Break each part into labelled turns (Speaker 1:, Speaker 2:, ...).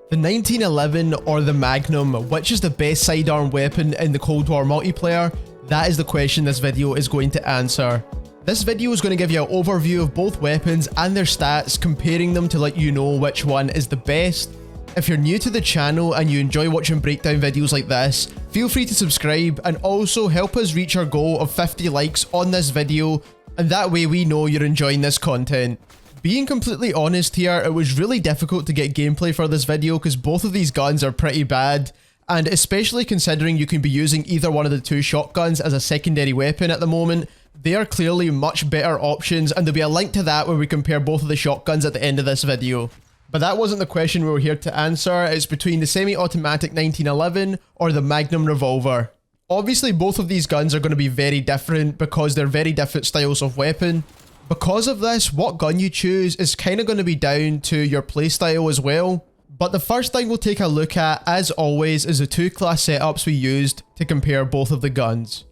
Speaker 1: The 1911 or the Magnum, which is the best sidearm weapon in the Cold War multiplayer? That is the question this video is going to answer. This video is going to give you an overview of both weapons and their stats, comparing them to let you know which one is the best. If you're new to the channel and you enjoy watching breakdown videos like this, feel free to subscribe and also help us reach our goal of 50 likes on this video, and that way we know you're enjoying this content. Being completely honest here, it was really difficult to get gameplay for this video because both of these guns are pretty bad, and especially considering you can be using either one of the two shotguns as a secondary weapon at the moment, they are clearly much better options, and there'll be a link to that where we compare both of the shotguns at the end of this video. But that wasn't the question we were here to answer. It's between the semi-automatic 1911 or the Magnum Revolver. Obviously both of these guns are going to be very different because they're very different styles of weapon. Because of this, what gun you choose is kind of going to be down to your playstyle as well. But the first thing we'll take a look at, as always, is the two class setups we used to compare both of the guns.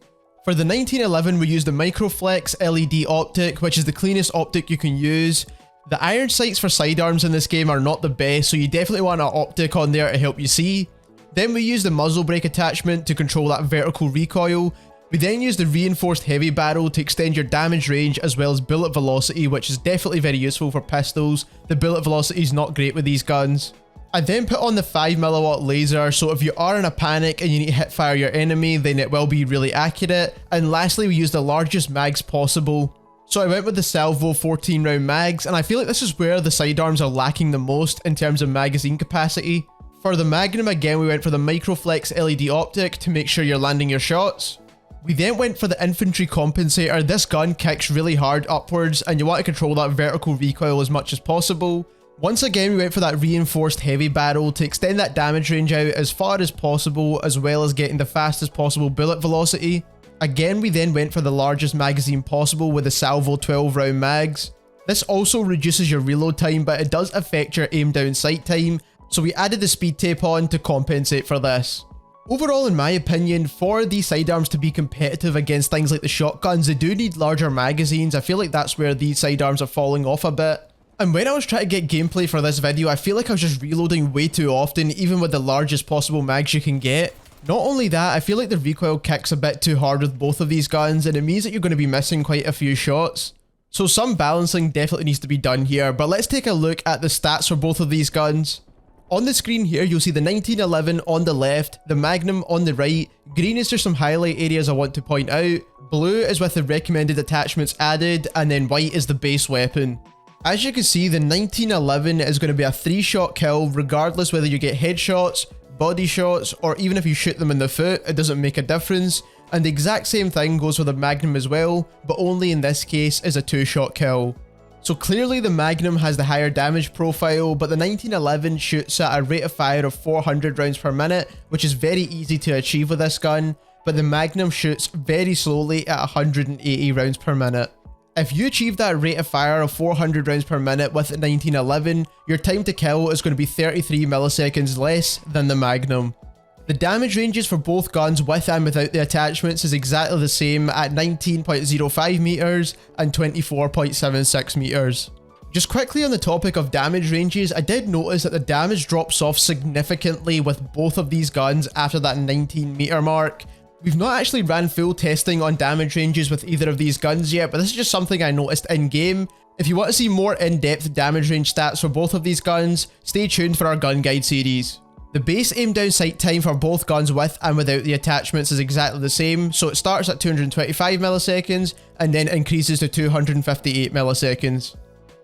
Speaker 1: For the 1911 we used the Microflex LED optic, which is the cleanest optic you can use. The iron sights for sidearms in this game are not the best, so you definitely want an optic on there to help you see. Then we used the muzzle brake attachment to control that vertical recoil. We then used the reinforced heavy barrel to extend your damage range as well as bullet velocity, which is definitely very useful for pistols. The bullet velocity is not great with these guns. I then put on the 5mm laser, so if you are in a panic and you need to hit fire your enemy, then it will be really accurate. And lastly, we used the largest mags possible. So I went with the Salvo 14 round mags, and I feel like this is where the sidearms are lacking the most in terms of magazine capacity. For the Magnum, again, we went for the Microflex LED optic to make sure you're landing your shots. We then went for the infantry compensator. This gun kicks really hard upwards and you want to control that vertical recoil as much as possible. Once again, we went for that reinforced heavy barrel to extend that damage range out as far as possible, as well as getting the fastest possible bullet velocity. Again, we then went for the largest magazine possible with the Salvo 12 round mags. This also reduces your reload time, but it does affect your aim down sight time, so we added the speed tape on to compensate for this. Overall, in my opinion, for these sidearms to be competitive against things like the shotguns, they do need larger magazines. I feel like that's where these sidearms are falling off a bit. And when I was trying to get gameplay for this video, I feel like I was just reloading way too often, even with the largest possible mags you can get. Not only that, I feel like the recoil kicks a bit too hard with both of these guns, and it means that you're going to be missing quite a few shots. So some balancing definitely needs to be done here, but let's take a look at the stats for both of these guns. On the screen here, you'll see the 1911 on the left, the Magnum on the right. Green is just some highlight areas I want to point out. Blue is with the recommended attachments added, and then white is the base weapon. As you can see, the 1911 is going to be a 3-shot kill regardless whether you get headshots, body shots, or even if you shoot them in the foot, it doesn't make a difference. And the exact same thing goes for the Magnum as well, but only in this case is a 2-shot kill. So clearly the Magnum has the higher damage profile, but the 1911 shoots at a rate of fire of 400 rounds per minute, which is very easy to achieve with this gun, but the Magnum shoots very slowly at 180 rounds per minute. If you achieve that rate of fire of 400 rounds per minute with the 1911, your time to kill is going to be 33 milliseconds less than the Magnum. The damage ranges for both guns with and without the attachments is exactly the same at 19.05 meters and 24.76 meters. Just quickly on the topic of damage ranges, I did notice that the damage drops off significantly with both of these guns after that 19 meter mark. We've not actually ran full testing on damage ranges with either of these guns yet, but this is just something I noticed in game. If you want to see more in-depth damage range stats for both of these guns, stay tuned for our gun guide series. The base aim down sight time for both guns with and without the attachments is exactly the same, so it starts at 225 milliseconds and then increases to 258 milliseconds.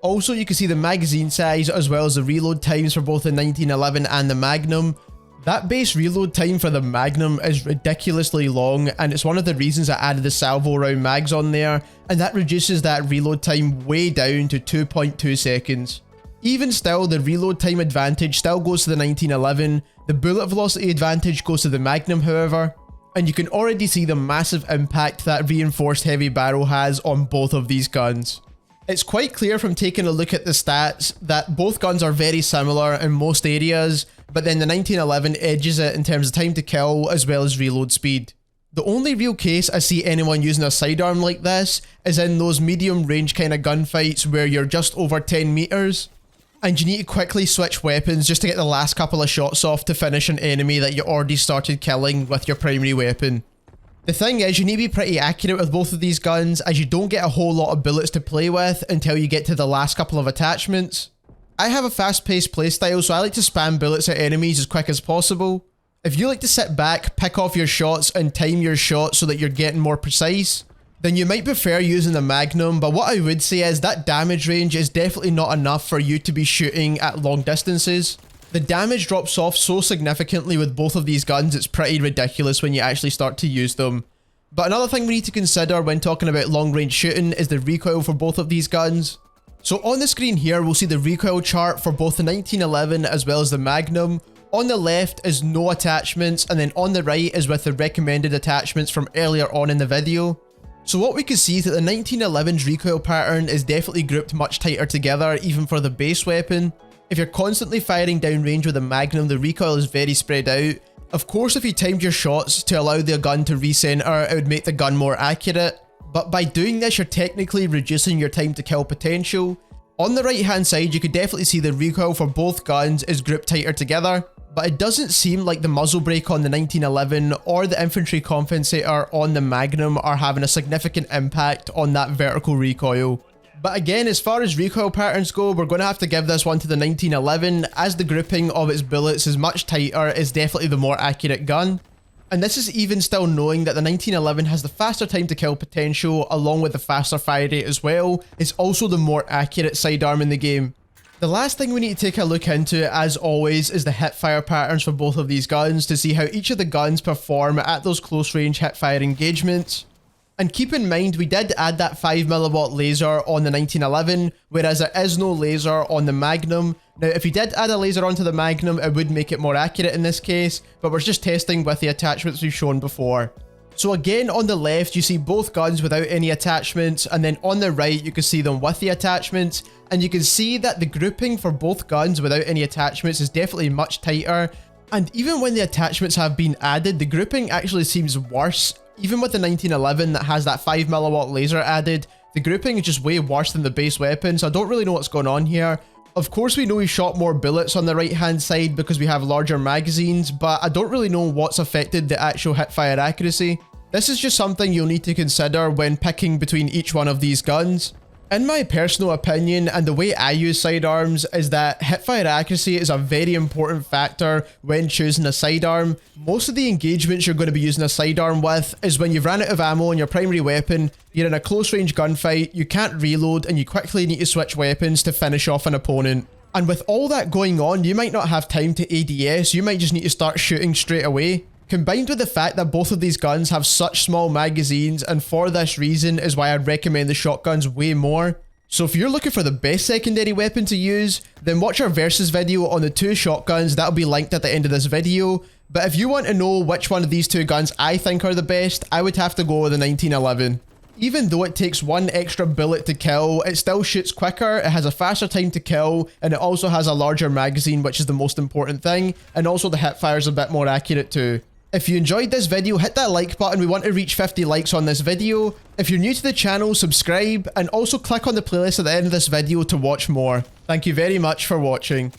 Speaker 1: Also, you can see the magazine size as well as the reload times for both the 1911 and the Magnum. That base reload time for the Magnum is ridiculously long, and it's one of the reasons I added the Salvo round mags on there, and that reduces that reload time way down to 2.2 seconds. Even still, the reload time advantage still goes to the 1911, the bullet velocity advantage goes to the Magnum however, and you can already see the massive impact that reinforced heavy barrel has on both of these guns. It's quite clear from taking a look at the stats that both guns are very similar in most areas, but then the 1911 edges it in terms of time to kill as well as reload speed. The only real case I see anyone using a sidearm like this is in those medium range kind of gunfights where you're just over 10 meters. and you need to quickly switch weapons just to get the last couple of shots off to finish an enemy that you already started killing with your primary weapon. The thing is, you need to be pretty accurate with both of these guns, as you don't get a whole lot of bullets to play with until you get to the last couple of attachments. I have a fast-paced playstyle, so I like to spam bullets at enemies as quick as possible. If you like to sit back, pick off your shots, and time your shots so that you're getting more precise, then you might prefer using the Magnum, but what I would say is that damage range is definitely not enough for you to be shooting at long distances. The damage drops off so significantly with both of these guns, it's pretty ridiculous when you actually start to use them. But another thing we need to consider when talking about long range shooting is the recoil for both of these guns. So on the screen here, we'll see the recoil chart for both the 1911 as well as the Magnum. On the left is no attachments, and then on the right is with the recommended attachments from earlier on in the video. So what we can see is that the 1911's recoil pattern is definitely grouped much tighter together, even for the base weapon. If you're constantly firing downrange with a Magnum, the recoil is very spread out. Of course, if you timed your shots to allow the gun to recenter, it would make the gun more accurate. But by doing this, you're technically reducing your time to kill potential. On the right hand side, you could definitely see the recoil for both guns is grouped tighter together. But it doesn't seem like the muzzle brake on the 1911 or the infantry compensator on the Magnum are having a significant impact on that vertical recoil. But again, as far as recoil patterns go, we're going to have to give this one to the 1911, as the grouping of its bullets is much tighter, is definitely the more accurate gun. And this is even still knowing that the 1911 has the faster time to kill potential, along with the faster fire rate as well. It's also the more accurate sidearm in the game. The last thing we need to take a look into, as always, is the hipfire patterns for both of these guns to see how each of the guns perform at those close range hipfire engagements. And keep in mind, we did add that 5mm laser on the 1911, whereas there is no laser on the Magnum. Now, if you did add a laser onto the Magnum, it would make it more accurate in this case, but we're just testing with the attachments we've shown before. So again, on the left, you see both guns without any attachments, and then on the right, you can see them with the attachments, and you can see that the grouping for both guns without any attachments is definitely much tighter. And even when the attachments have been added, the grouping actually seems worse. Even with the 1911 that has that 5mm laser added, the grouping is just way worse than the base weapon, so I don't really know what's going on here. Of course, we know we shot more bullets on the right hand side because we have larger magazines, but I don't really know what's affected the actual hipfire accuracy. This is just something you'll need to consider when picking between each one of these guns. In my personal opinion, and the way I use sidearms, is that hipfire accuracy is a very important factor when choosing a sidearm. Most of the engagements you're going to be using a sidearm with is when you've ran out of ammo on your primary weapon, you're in a close range gunfight, you can't reload, and you quickly need to switch weapons to finish off an opponent. And with all that going on, you might not have time to ADS, you might just need to start shooting straight away. Combined with the fact that both of these guns have such small magazines, and for this reason is why I'd recommend the shotguns way more. So if you're looking for the best secondary weapon to use, then watch our versus video on the two shotguns, that'll be linked at the end of this video. But if you want to know which one of these two guns I think are the best, I would have to go with the 1911. Even though it takes one extra bullet to kill, it still shoots quicker, it has a faster time to kill, and it also has a larger magazine, which is the most important thing, and also the hipfire is a bit more accurate too. If you enjoyed this video, hit that like button. We want to reach 50 likes on this video. If you're new to the channel, subscribe, and also click on the playlist at the end of this video to watch more. Thank you very much for watching.